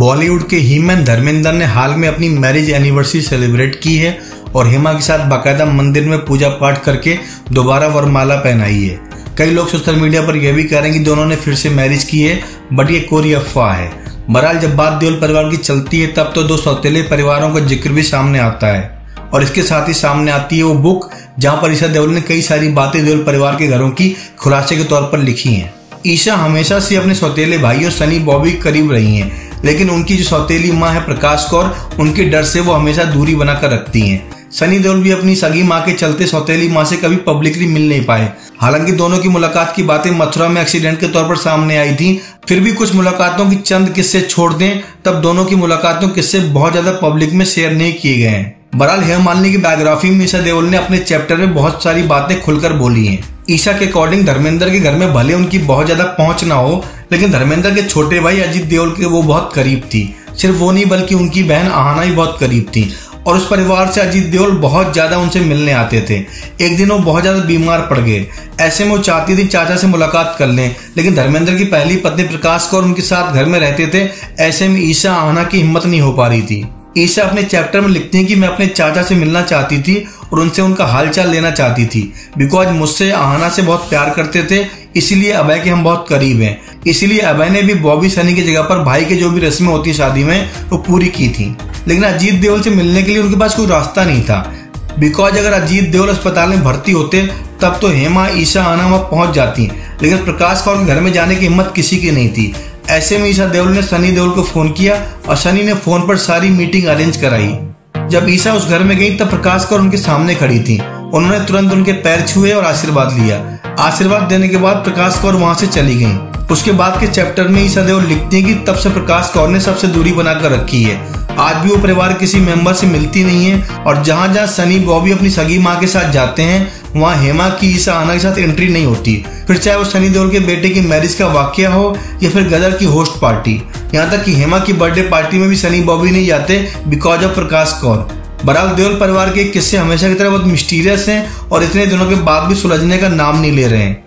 बॉलीवुड के हीमैन धर्मेंद्र ने हाल में अपनी मैरिज एनिवर्सरी सेलिब्रेट की है और हेमा के साथ बाकायदा मंदिर में पूजा पाठ करके दोबारा वरमाला पहनाई है। कई लोग सोशल मीडिया पर यह भी कह रहे हैं कि दोनों ने फिर से मैरिज की है, बट ये कोरी अफवाह है। बहरहाल जब बात देओल परिवार की चलती है तब तो दो सौतेले परिवारों का जिक्र भी सामने आता है और इसके साथ ही सामने आती है वो बुक जहां पर ईशा देओल ने कई सारी बातें देओल परिवार के घरों की खुलासे के तौर पर लिखी हैं। ईशा हमेशा से अपने सौतेले भाइयों सनी बॉबी के करीब रही हैं, लेकिन उनकी जो सौतेली माँ है प्रकाश कौर, उनके डर से वो हमेशा दूरी बनाकर रखती हैं। सनी देओल भी अपनी सगी माँ के चलते सौतेली माँ से कभी पब्लिकली मिल नहीं पाए। हालांकि दोनों की मुलाकात की बातें मथुरा में एक्सीडेंट के तौर पर सामने आई थी, फिर भी कुछ मुलाकातों की चंद किस्से छोड़ दें तब दोनों की मुलाकातों किस्से बहुत ज्यादा पब्लिक में शेयर नहीं किए गए हैं। बहरहाल हेमा मालिनी की बायोग्राफी में ईशा देओल ने अपने चैप्टर में बहुत सारी बातें खुलकर बोली हैं। ईशा के अकॉर्डिंग धर्मेंद्र के घर में भले उनकी बहुत ज्यादा पहुंच ना हो, लेकिन धर्मेंद्र के छोटे भाई अजीत देओल के वो बहुत करीब थी। सिर्फ वो नहीं बल्कि उनकी बहन आहना भी बहुत करीब थी और उस परिवार से अजीत देओल बहुत ज्यादा उनसे मिलने आते थे। एक दिन वो बहुत ज्यादा बीमार पड़ गए, ऐसे में वो चाहती थी चाचा से मुलाकात कर लें, लेकिन धर्मेंद्र की पहली पत्नी प्रकाश कौर उनके साथ घर में रहते थे। ऐसे में ईशा आहना की हिम्मत नहीं हो पा रही थी। ईशा अपने चैप्टर में लिखती हैं कि मैं अपने चाचा से मिलना चाहती थी और उनसे उनका हालचाल लेना चाहती थी, बिकॉज मुझसे आहना से बहुत प्यार करते थे, इसीलिए अभय के हम बहुत करीब हैं। इसीलिए अभय ने भी बॉबी सनी की जगह पर भाई के जो भी रस्में होती शादी में वो पूरी की थी। लेकिन अजीत देओल से मिलने के लिए उनके पास कोई रास्ता नहीं था, बिकॉज अगर अजीत देओल अस्पताल में भर्ती होते तब तो हेमा ईशा आहना वहां पहुंच जाती, लेकिन प्रकाश कौर के घर में जाने की हिम्मत किसी की नहीं थी। ऐसे में ईशा देओल ने सनी देओल को फोन किया और सनी ने फोन पर सारी मीटिंग अरेंज कराई। जब ईशा उस घर में गई तब प्रकाश कौर उनके सामने खड़ी थी। उन्होंने तुरंत उनके पैर छुए और आशीर्वाद लिया। आशीर्वाद देने के बाद प्रकाश कौर वहां से चली गई। उसके बाद के चैप्टर में ईशा देओल लिखती है कि तब से प्रकाश कौर ने सबसे दूरी बनाकर रखी है। आज भी वो परिवार किसी मेंबर से मिलती नहीं है और जहां जहां सनी बॉबी अपनी सगी माँ के साथ जाते हैं वहां हेमा की ईशा आहना के साथ एंट्री नहीं होती, फिर चाहे वो सनी देओल के बेटे की मैरिज का वाकया हो या फिर गदर की होस्ट पार्टी। यहाँ तक कि हेमा की बर्थडे पार्टी में भी सनी बॉबी नहीं जाते बिकॉज ऑफ प्रकाश कौर। बहरहाल देओल परिवार के किस्से हमेशा की तरह बहुत मिस्टीरियस हैं और इतने दिनों के बाद भी सुलझने का नाम नहीं ले रहे हैं।